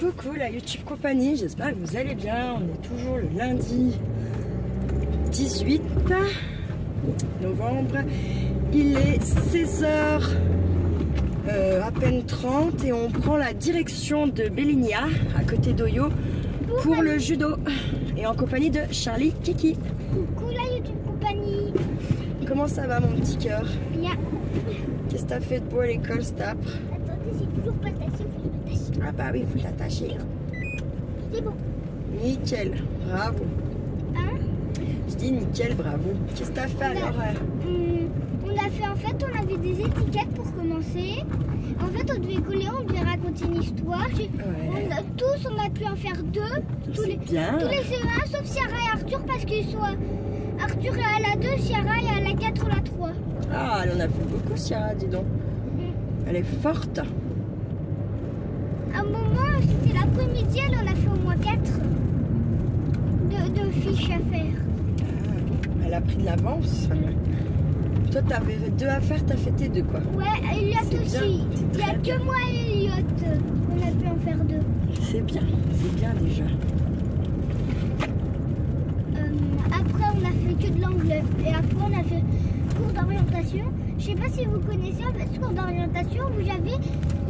Coucou la YouTube compagnie, j'espère que vous allez bien. On est toujours le lundi 18 novembre. Il est 16h à peine 30 et on prend la direction de Bellinia, à côté d'Oyo, pour le judo. Et en compagnie de Charlie Kiki. Coucou la YouTube compagnie. Comment ça va mon petit cœur? Bien. Qu'est-ce que t'as fait de beau à l'école cet après? Attendez, c'est toujours pas taché, faut le tacher. Ah bah oui, faut t'attacher. C'est bon. Nickel, bravo. Hein? Je dis nickel, bravo. Qu'est-ce que t'as fait alors? On a fait, en fait, on avait des étiquettes pour commencer. En fait, on devait coller, on devait raconter une histoire. Ouais. On a pu en faire deux. Tous les Bien. CE1, sauf Ciara et Arthur, parce qu'ils sont... Arthur est à la 2, Ciara est à la 4 ou la 3. Ah, elle en a fait beaucoup, Ciara, dis donc. Elle est forte. À un moment, c'était l'après-midi, elle en a fait au moins 4 de fiches à faire. Ah, elle a pris de l'avance. Toi, t'avais 2 à faire, t'as fait tes 2, quoi. Ouais, Elliot C'est aussi. bien, Il n'y a très bien. que moi et Elliot qu'on a pu en faire 2. C'est bien déjà. Après, on a fait que de l'anglais. Et après, on a fait cours d'orientation. Je sais pas si vous connaissez, en fait, ce cours d'orientation, vous avez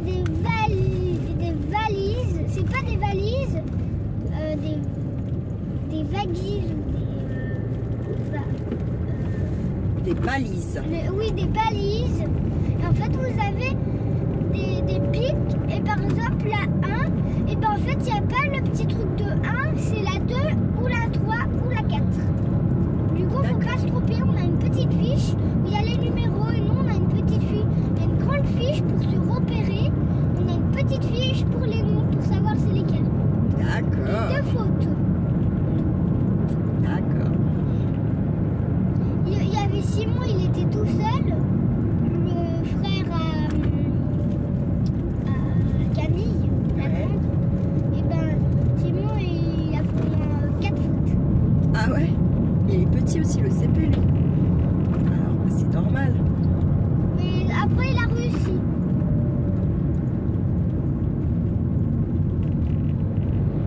des valises. C'est pas des valises, des vaguises ou Des balises. oui, des balises. Et en fait, vous avez des pics. Et par exemple, la 1, et ben en fait, il n'y a pas le petit truc de 1, c'est la 2 ou la 3 ou la 4. Du coup, il ne faut pas se tromper. On a une petite fiche où il y a les numéros. Et nous, on a une petite fiche. Il y a une grande fiche pour se repérer. On a une petite fiche pour les noms, pour savoir c'est lesquels. D'accord. Et 2 fautes. D'accord. Il y avait Simon, il était tout seul. Le frère à Camille, la Ouais. grande. Et ben, Simon, il a fait au moins 4 fautes. Ah ouais? Il est petit aussi, le CP, lui. Alors, bah, c'est normal. Mais après, il a réussi.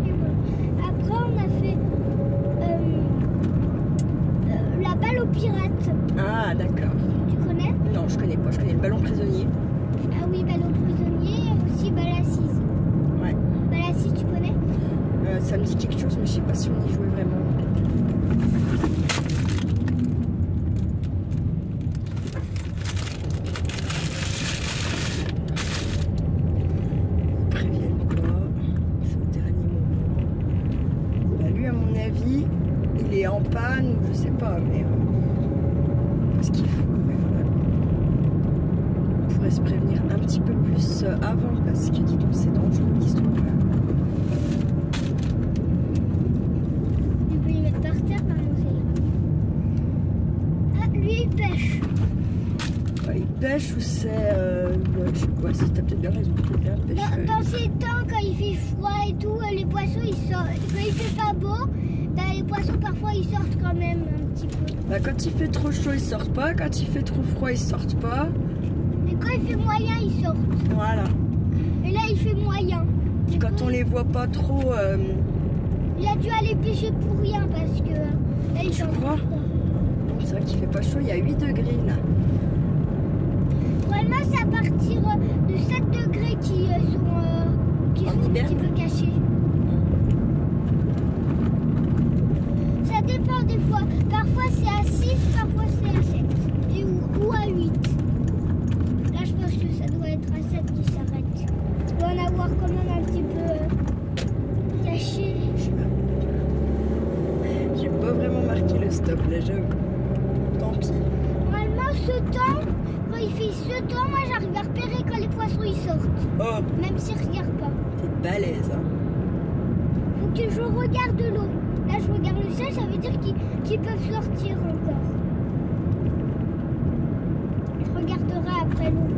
Et voilà. Après, on a fait la balle aux pirates. Ah, d'accord. Tu connais? Non, je connais pas. Je connais le ballon prisonnier. Ah oui, balle aux prisonniers. Et aussi balle assise. Ouais. Balle assise, tu connais? Ça me dit quelque chose, mais je sais pas si on y jouait vraiment. Ils préviennent pas. C'est au dernier moment. Bah, lui, à mon avis, il est en panne ou je sais pas, mais ce qu'il faut. Mais voilà. On pourrait se prévenir un petit peu plus avant parce que dis donc, c'est dangereux l'histoire. Tu peux les mettre par terre, par exemple, ça ira. Ah, lui, il pêche. Ouais, il pêche ou c'est... ouais, je sais quoi, si t'as peut-être bien raison, quelqu'un pêche. Dans ces temps, quand il fait froid et tout, les poissons, ils sortent. Quand il fait pas beau, les poissons, parfois, ils sortent quand même un petit peu. Bah, quand il fait trop chaud, ils sortent pas. Quand il fait trop froid, ils sortent pas. Et quand il fait moyen, ils sortent. Voilà. Et là, il fait moyen. Puis quand on les voit pas trop... Il a dû aller pêcher pour rien parce que là, il Tu fait crois? froid. C'est vrai qu'il fait pas chaud, il y a 8 degrés là. Vraiment, c'est à partir de 7 degrés qui sont un hiver. petit peu cachés. Ça dépend des fois. Parfois, c'est à 6, parfois, c'est à 7. Ou à 8. Là, je pense que ça doit être à 7 qui s'arrête. Il doit en avoir quand même un petit peu caché. J'ai pas vraiment marqué le stop là, j'avoue. Tant pis. Normalement, ce temps, quand il fait ce temps, moi, j'arrive à repérer quand les poissons ils sortent. Oh, Même s'ils ne regardent pas. t'es balèze, hein. Faut que je regarde l'eau. Là, je regarde le ciel, ça veut dire qu'ils peuvent sortir encore. Je regarderai après l'eau.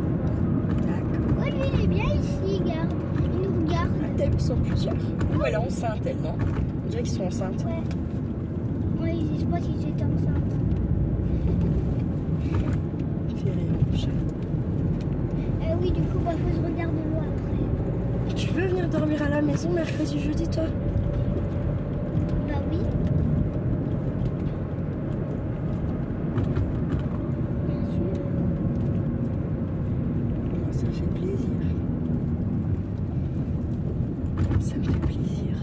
D'accord. Ouais, lui, il est bien ici, il garde. Il nous regarde. Ah, t'as vu, ils sont plusieurs. Ou elle est enceinte, elle, non? On dirait qu'ils sont enceintes. Ouais. Ouais, ils disent pas qu'ils étaient enceintes. Fais rien, mon chat. Oui, du coup, bah, faut se regarder l'eau après. Tu veux venir dormir à la maison mercredi, jeudi, toi? Bah oui. Bien sûr. Ça me fait plaisir. Ça me fait plaisir.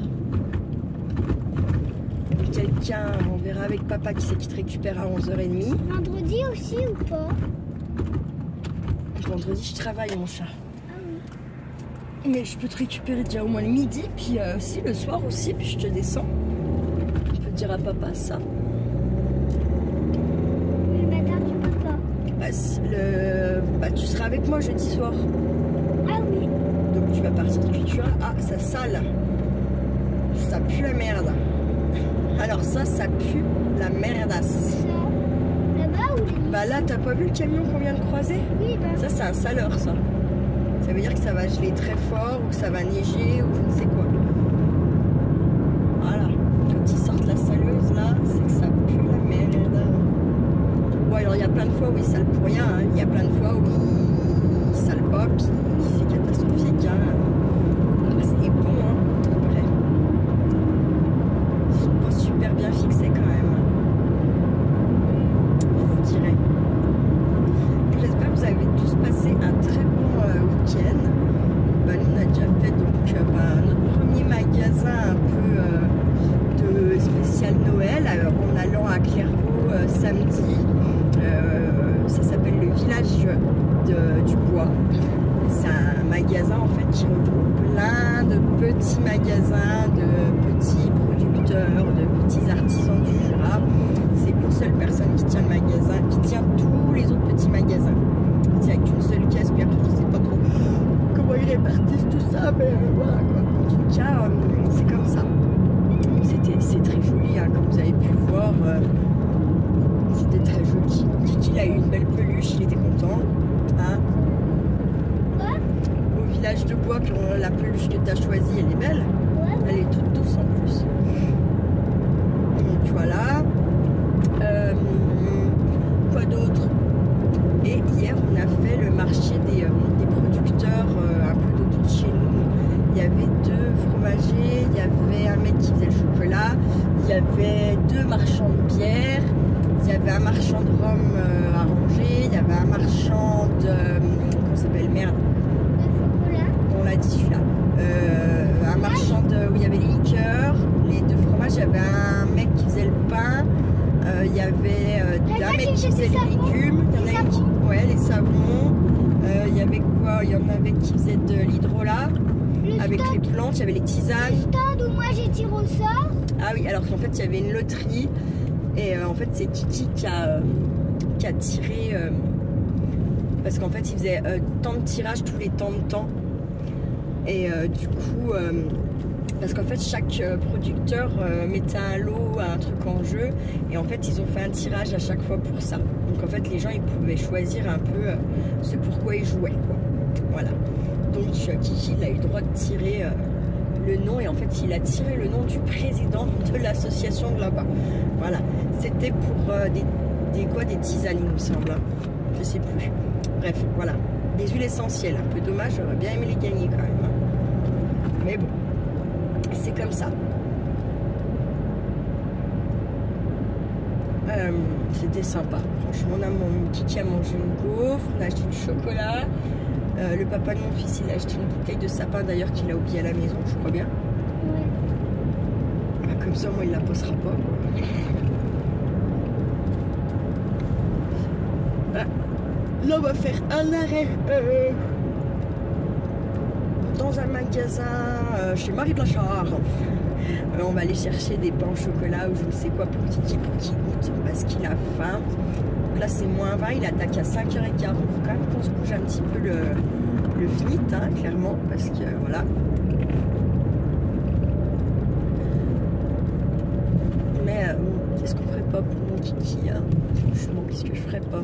Quelqu'un, on verra avec papa qui c'est qui te récupère à 11h30. Vendredi aussi ou pas? Vendredi, je travaille, mon chat. Ah oui. Mais je peux te récupérer déjà au moins le midi, puis si le soir aussi, puis je te descends. Je peux dire à papa ça. Le matin, tu peux pas. Bah, tu seras avec moi jeudi soir. Ah oui. Donc tu vas partir, tu vas... Ah, ça sale. Ça pue la merde. Alors ça pue la merdasse. Ça. Là-bas ou là? Bah là, t'as pas vu le camion qu'on vient de croiser? Oui, bah. Ça, c'est un saleur, ça. Ça veut dire que ça va geler très fort, ou que ça va neiger, ou je ne sais quoi. Voilà. Quand ils sortent la saleuse, là, c'est que ça pue la merde. Bon, alors il y a plein de fois où ils salent pour rien. Hein. Il y a plein de fois où ils salent pas, puis c'est catastrophique. Hein. C'est bon, hein. Après. Ils sont pas super bien fixés quand même. Je vous dirais. J'espère que vous avez tous passé un très bon week-end. Bah, nous, on a déjà fait donc, notre premier magasin un peu de spécial Noël en allant à Clairvaux samedi. Ça s'appelle le village du bois. C'est un magasin en fait qui regroupe plein de petits magasins, de petits producteurs, de petits artisans du Jura. C'est une seule personne qui tient le magasin, qui tient tous les autres petits magasins. C'est avec une seule caisse, puis après je sais pas trop comment ils répartissent tout ça, mais voilà quoi. En tout cas, c'est comme ça. C'est très joli, hein, comme vous avez pu voir. C'était très joli. Kiki il a eu une belle peluche, il était content. Hein. Quoi? Au village de bois, la peluche que tu as choisie, elle est belle. Ouais. Elle est toute douce en plus. Donc voilà. Quoi d'autre? Et hier, on a fait le marché des producteurs un peu d'autour de chez nous. Il y avait 2 fromagers, il y avait un mec qui faisait le chocolat, il y avait 2 marchands de bière, il y avait un marchand de rhum à Ranger, il y avait un marchand de... comment ça s'appelle? Merde. Le chocolat. On l'a dit celui-là. Un marchand de... où il y avait les liqueurs, les 2 fromages, il y avait un mec qui faisait le pain, il y avait un mec qui faisait les légumes, il y en a qui... Ouais, les savons, il y avait quoi? Il y en avait qui faisaient de l'hydrolat, avec les plantes, il y avait les tisanes. Le stand où moi j'ai tiré au sort. Ah oui, alors qu'en fait il y avait une loterie, et en fait c'est Kiki qui a tiré, parce qu'en fait il faisait tant de tirages tous les temps de temps, et du coup... parce qu'en fait chaque producteur mettait un lot, un truc en jeu, et en fait ils ont fait un tirage à chaque fois pour ça. Donc en fait les gens ils pouvaient choisir un peu ce pourquoi ils jouaient quoi. Voilà. Donc Kiki il a eu le droit de tirer le nom, et en fait il a tiré le nom du président de l'association de là-bas. Voilà. C'était pour des tisanes il me semble. Hein. Je sais plus. Bref, voilà. Des huiles essentielles. Un peu dommage, j'aurais bien aimé les gagner quand même. Hein. Mais bon. C'est comme ça. C'était sympa. Franchement, Kiki a mangé une gaufre, on a acheté du chocolat. Le papa de mon fils, il a acheté une bouteille de sapin d'ailleurs qu'il a oublié à la maison, je crois bien. Ouais. Bah, comme ça, moi, il la posera pas. Là, on va faire un arrêt dans un magasin chez Marie Blanchard. On va aller chercher des pains au chocolat ou je ne sais quoi pour Kiki pour qu'il goûte parce qu'il a faim. Donc là c'est moins 20, il attaque à 5h15. Il faut quand même qu'on se bouge un petit peu le finit, hein, clairement, parce que voilà. Mais qu'est-ce qu'on ferait pas pour mon Kiki, hein? Franchement, qu'est-ce que je ferais pas?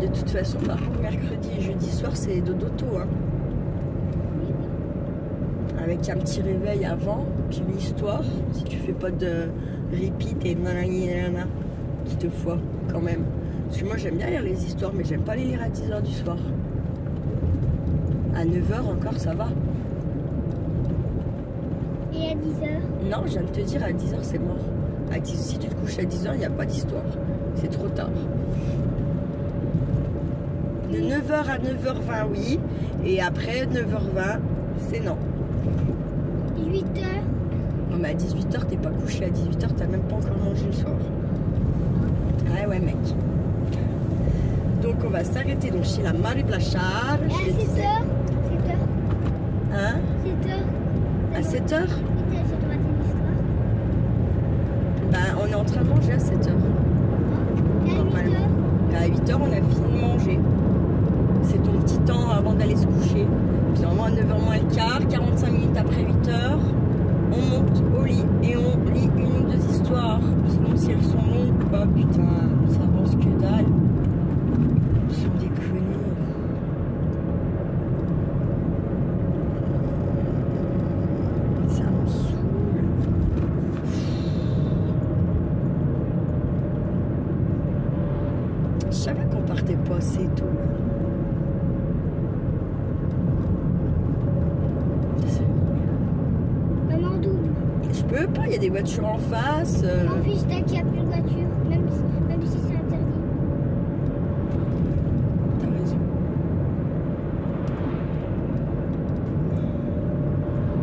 De toute façon, par contre, mercredi et jeudi soir, c'est dodo tôt, hein. Avec un petit réveil avant. Puis l'histoire, si tu fais pas de repeat et nanana, qui te foire quand même. Parce que moi j'aime bien lire les histoires, mais j'aime pas les lire à 10h du soir. À 9h encore, ça va. Et à 10h? Non, je viens de te dire, à 10h c'est mort. Si tu te couches à 10h, il n'y a pas d'histoire. C'est trop tard. De 9h à 9h20, oui. Et après 9h20, c'est non. 18h? Non, mais à 18h, t'es pas couché. À 18h, t'as même pas encore mangé le soir. Ah ouais, mec. Donc, on va s'arrêter donc chez la Marie Blanchard. Et à 7h? 7h? Hein? 7h? À 7h? Ben, on est en train de manger à 7h. Et à 8h? À 8h, on a fini de manger. C'est ton petit temps avant d'aller se coucher. Puis normalement à 9h moins le quart, 45 minutes après 8h, on monte au lit et on lit une ou deux histoires. Sinon si elles sont longues ou pas, putain, ça avance que dalle. Sans déconner. Ça me saoule. Je savais qu'on partait pas assez tôt là. Je peux pas, il y a des voitures en face. Mon fils, t'as qu'il n'y a plus de voiture, même si c'est interdit. T'as raison.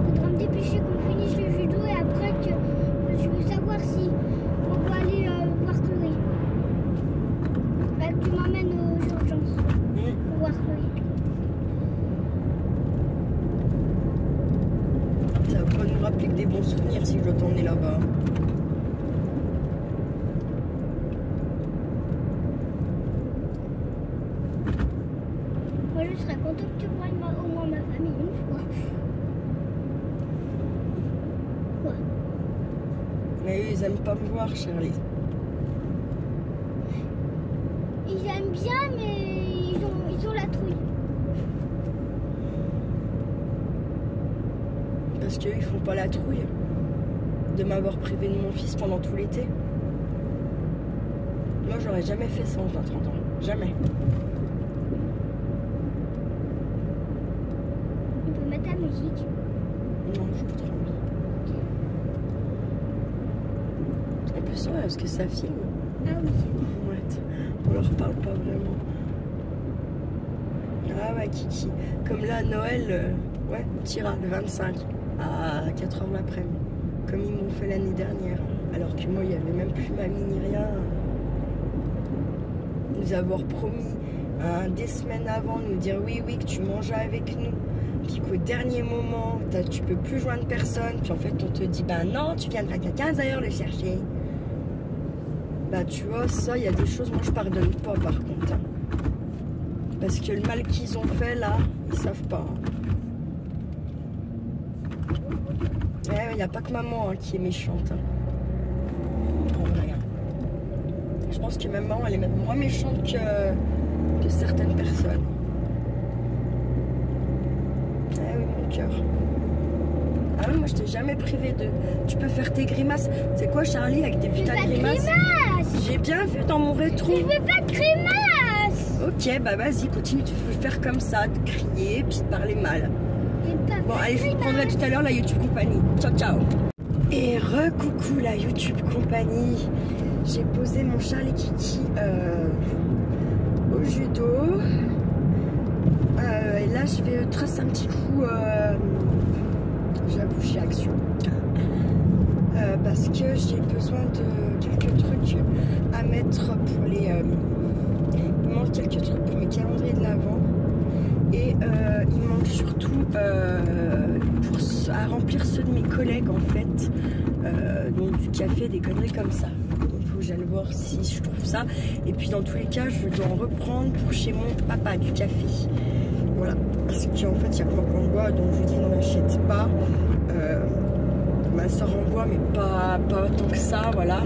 Faudra me dépêcher qu'on finisse le judo et après que je veux savoir si on peut aller voir Chloé. Enfin, que tu m'emmènes aux urgences pour voir Chloé. Ça va pas nous rappeler que des bons souvenirs si je dois t'emmener là-bas. Moi, je serais contente que tu vois au moins ma famille une fois. Quoi? Mais eux, ils aiment pas me voir, Charlie. Ils aiment bien, mais ils ont la trouille. Parce qu'eux, ils font pas la trouille de m'avoir privé de mon fils pendant tout l'été. Moi, j'aurais jamais fait ça en 30 ans. Jamais. On peut mettre la musique. Non, je pas trop envie. En plus, ouais, parce que ça filme. Ah oui. Ouais, on leur parle pas vraiment. Ah ouais, Kiki. Comme là, Noël, ouais, tira le 25 à 4h l'après-midi. Comme ils m'ont fait l'année dernière. Alors que moi, il n'y avait même plus mamie ni rien. Nous avoir promis des semaines avant, nous dire oui, que tu mangeais avec nous. Puis qu'au dernier moment, tu peux plus joindre personne. Puis en fait, on te dit, ben non, tu viendras qu'à 15h le chercher. Bah tu vois, ça, il y a des choses, moi je pardonne pas par contre. Parce que le mal qu'ils ont fait là, ils savent pas. Il n'y a pas que maman qui est méchante. En vrai. Je pense que même maman, elle est même moins méchante que certaines personnes. Oui, mon cœur. Ah oui, moi je t'ai jamais privé de... Tu peux faire tes grimaces. C'est quoi, Charlie, avec tes putains de grimaces? J'ai bien vu dans mon rétro. Je fais pas de grimaces. Ok, bah vas-y, continue de faire comme ça, de crier, puis de parler mal. Bon, allez, je vous prendrai tout à l'heure la YouTube Compagnie. Ciao, ciao. Et re-coucou la YouTube Compagnie. J'ai posé mon Charlie Kiki au judo. Et là, je vais tracer un petit coup, j'avoue, chez Action. Parce que j'ai besoin de quelques trucs à mettre pour les... il manque quelques trucs pour mes calendriers de l'Avent. Et il manque surtout à remplir ceux de mes collègues en fait. Donc du café, des conneries comme ça. Donc il faut que j'aille voir si je trouve ça. Et puis dans tous les cas, je dois en reprendre pour chez mon papa du café. Voilà. Parce qu'en fait, il y a plein de bois, donc je lui dis n'en achète pas. Ma soeur en boit, mais pas tant que ça, voilà.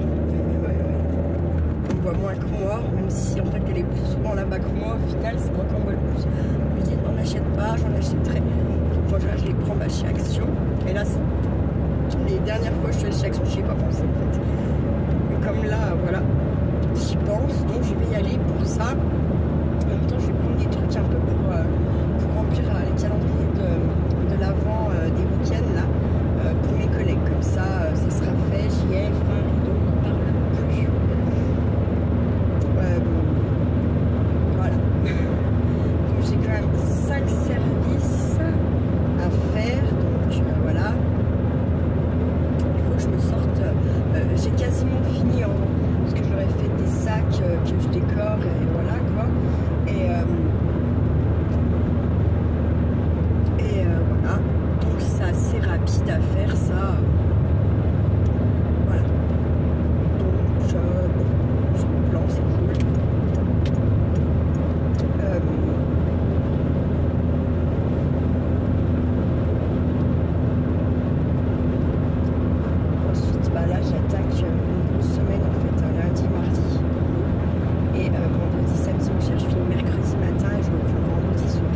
On boit moins que moi, même si en fait elle est plus souvent là-bas que moi, au final c'est moi qui en bois le plus. Je lui dis n'en achète pas, j'en achèterai. Quand je les prends chez Action. Et là Les dernières fois que je suis allée chez Action, j'y ai pas pensé en fait. Mais comme là, voilà, j'y pense, donc je vais y aller pour ça. En même temps, je vais prendre des trucs un peu pour remplir les calendriers de l'avant des week-ends là, pour mes collègues. Comme ça, ça sera fait, j'y ai, fin rideau, on n'en parle plus. Voilà. Donc j'ai quand même 5 services à faire, donc voilà. Il faut que je me sorte. J'ai quasiment fini parce que je leur ai fait des sacs que je décore et voilà quoi. Et voilà. Donc c'est assez rapide à faire ça. Voilà. Donc bon, sur le plan c'est cool. Ensuite, bah là j'attaque une grosse semaine en fait, un lundi, mardi. Et vendredi, samedi, je finis mercredi matin et je reprends vendredi soir.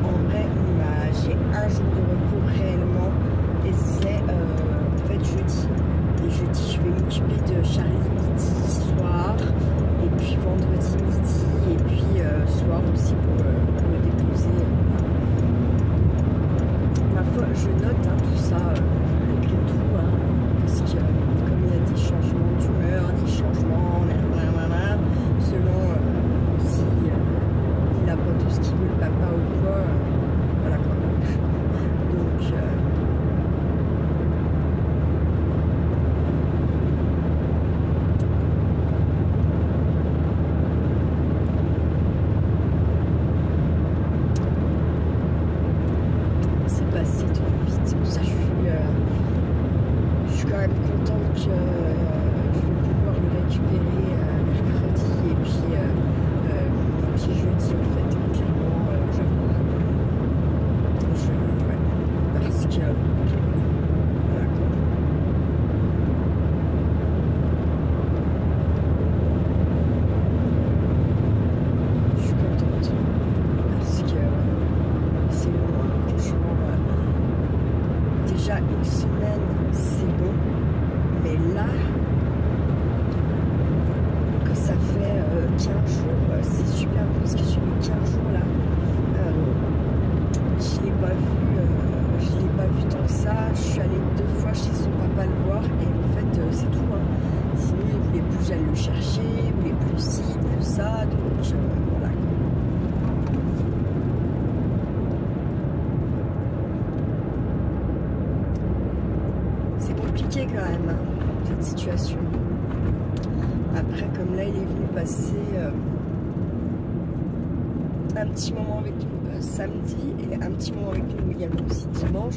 En vrai, j'ai un jour de repos réellement et c'est en fait jeudi. Et jeudi, je vais m'occuper de Charlie midi, soir, et puis vendredi midi, et puis soir aussi pour me déposer. Ma foi, je note tout ça malgré tout, parce que comme il y a des changements d'humeur, des changements, selon si il n'a pas tout ce qu'il veut le papa ou quoi, voilà quoi. Donc c'est passé trop vite. Ça, je suis quand même contente que je vais pouvoir le récupérer mercredi et puis jeudi en fait, clairement, ouais, parce que voilà quoi. Je suis contente parce que c'est long, franchement. Déjà une semaine c'est long, mais là que ça fait 15 jours, c'est super bon parce que sur les 15 jours là, je l'ai pas vu tant que ça. Je suis allée 2 fois chez son papa le voir et en fait c'est tout. Sinon il voulait plus que j'aille le chercher, il voulait plus ci, plus ça, donc voilà. C'est compliqué quand même cette situation. Après, comme là il est venu passer un petit moment avec nous samedi et un petit moment avec nous également aussi dimanche.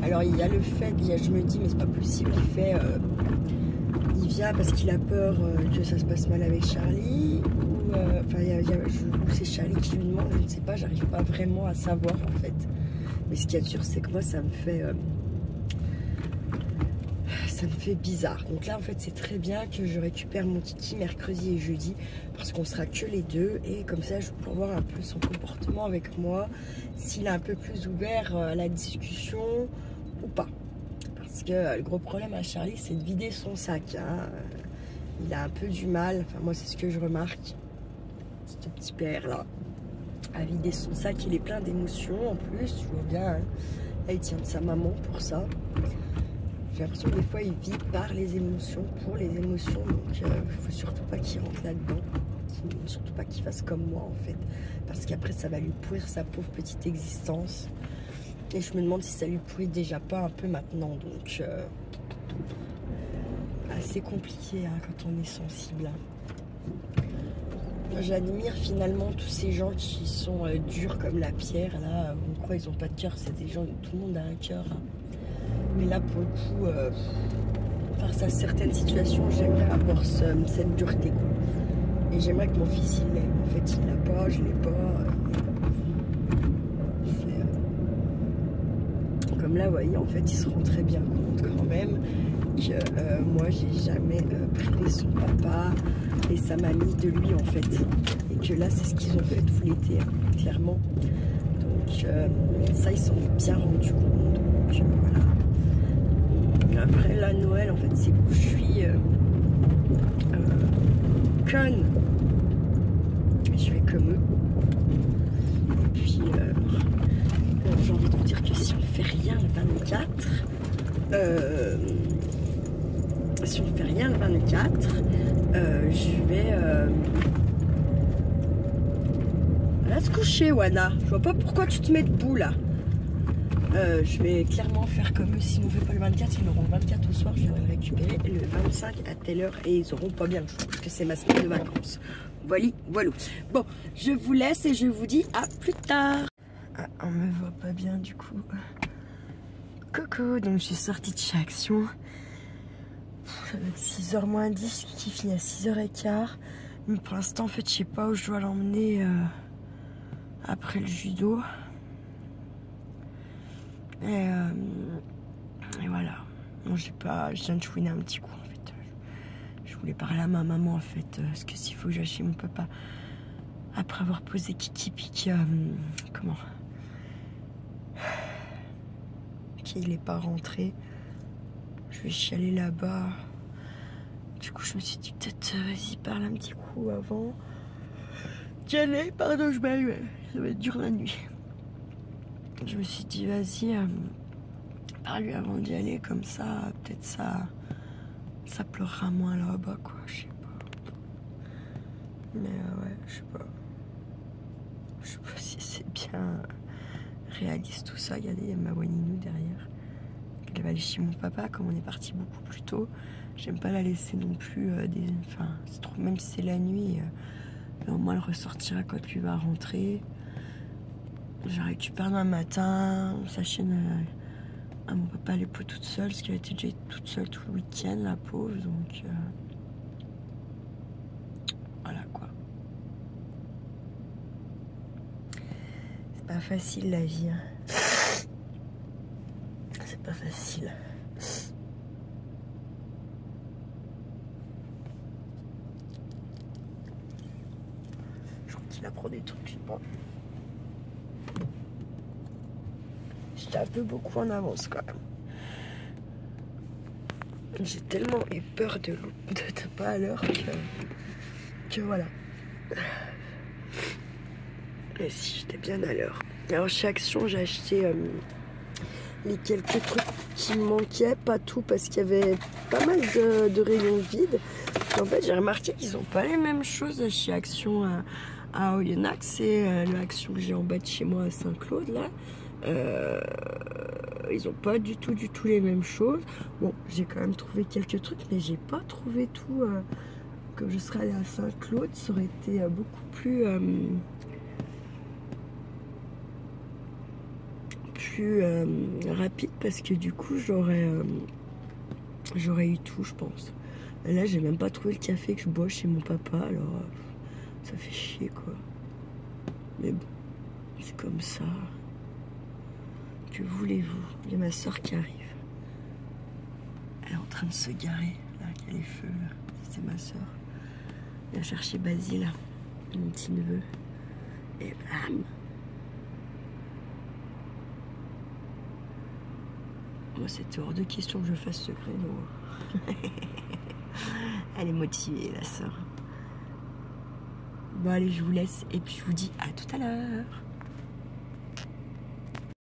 Alors il y a le fait, je me dis mais c'est pas possible, il vient parce qu'il a peur que ça se passe mal avec Charlie ou c'est Charlie qui lui demande, je ne sais pas, j'arrive pas vraiment à savoir en fait. Mais ce qu'il y a de sûr c'est que moi ça me fait bizarre. Donc là en fait c'est très bien que je récupère mon kiki mercredi et jeudi parce qu'on sera que les deux et comme ça je vais pouvoir voir un peu son comportement avec moi, s'il est un peu plus ouvert à la discussion ou pas. Parce que le gros problème à Charlie c'est de vider son sac. Il a un peu du mal, enfin moi c'est ce que je remarque, ce petit père là, à vider son sac. Il est plein d'émotions en plus, je vois bien. Là il tient de sa maman pour ça. J'ai l'impression que des fois il vit par les émotions, pour les émotions, donc il faut surtout pas qu'il rentre là-dedans, surtout pas qu'il fasse comme moi en fait, parce qu'après ça va lui pourrir sa pauvre petite existence, et je me demande si ça lui pourrit déjà pas un peu maintenant, donc assez compliqué quand on est sensible. J'admire finalement tous ces gens qui sont durs comme la pierre, là, on croit qu'ils ont pas de cœur, c'est des gens, tout le monde a un cœur. Mais là, pour le coup, face à certaines situations, j'aimerais avoir cette dureté. Et j'aimerais que mon fils, il l'ait. En fait, il l'a pas, je l'ai pas. Comme là, vous voyez, en fait, il se rend très bien compte quand même que moi, j'ai jamais privé son papa et sa mamie de lui, en fait. Et que là, c'est ce qu'ils ont fait tout l'été, clairement. Donc, ça, ils s'en sont bien rendus compte. Donc, voilà. après la Noël, en fait, c'est où je suis conne. Je vais comme eux. Et puis, j'ai envie de vous dire que si on fait rien le 24, je vais là se coucher, Wana. Je vois pas pourquoi tu te mets debout là. Je vais clairement faire comme eux. Si on ne fait pas le 24, ils auront le 24 au soir. Je vais le récupérer le 25 à telle heure et ils auront pas bien le choix parce que c'est ma semaine de vacances. Voilà. Bon, je vous laisse et je vous dis à plus tard. Ah, on me voit pas bien du coup. Coucou, donc je suis sortie de chez Action. Ça va être 6h moins 10 qui finit à 6h15. Mais pour l'instant, en fait, je sais pas où je dois l'emmener après le judo. Et voilà. Bon, je viens de chouiner un petit coup en fait. Je voulais parler à ma maman en fait. Parce que s'il faut que j'aille chez mon papa. Après avoir posé Kiki Pique. Comment qu'il n'est pas rentré. Je vais chialer là-bas. Du coup, je me suis dit peut-être, vas-y, parle un petit coup avant d'y aller. Pardon, je m'allume. Ça va être dur la nuit. Je me suis dit, vas-y, parle-lui avant d'y aller. Comme ça, peut-être ça pleurera moins là-bas, quoi. Je sais pas. Mais ouais, je sais pas. Je sais pas si c'est bien réaliste tout ça. Regardez, ma Waninou derrière. Elle va aller chez mon papa, comme on est parti beaucoup plus tôt. J'aime pas la laisser non plus. Enfin, c'est trop, même si c'est la nuit, mais au moins elle ressortira quand lui va rentrer. Je récupère demain matin. Sa chaîne à mon papa, elle est pas toute seule, parce qu'elle était déjà toute seule tout le week-end, la pauvre. Donc voilà quoi. C'est pas facile la vie. Hein. C'est pas facile. Je crois qu'il apprend des trucs, je sais pas. J'étais un peu beaucoup en avance quand même. J'ai tellement eu peur de pas à l'heure que voilà. Mais si, j'étais bien à l'heure. Alors chez Action, j'ai acheté les quelques trucs qui me manquaient, pas tout parce qu'il y avait pas mal de rayons vides. En fait, j'ai remarqué qu'ils n'ont pas les mêmes choses chez Action à Oyonnax. C'est le Action que j'ai en bas de chez moi à Saint-Claude là. Ils n'ont pas du tout les mêmes choses. Bon, j'ai quand même trouvé quelques trucs, mais j'ai pas trouvé tout. Comme je serais allée à Saint-Claude, ça aurait été beaucoup plus rapide parce que du coup j'aurais eu tout, je pense. Et là, j'ai même pas trouvé le café que je bois chez mon papa, alors ça fait chier quoi. Mais bon, c'est comme ça. Que voulez-vous? Il y a ma soeur qui arrive. Elle est en train de se garer. Là, il y a les feux là. C'est ma soeur. Elle a cherché Basile, mon petit neveu. Et bam! Moi, c'était hors de question que je fasse ce créneau. Elle est motivée, la soeur. Bon, allez, je vous laisse et puis je vous dis à tout à l'heure.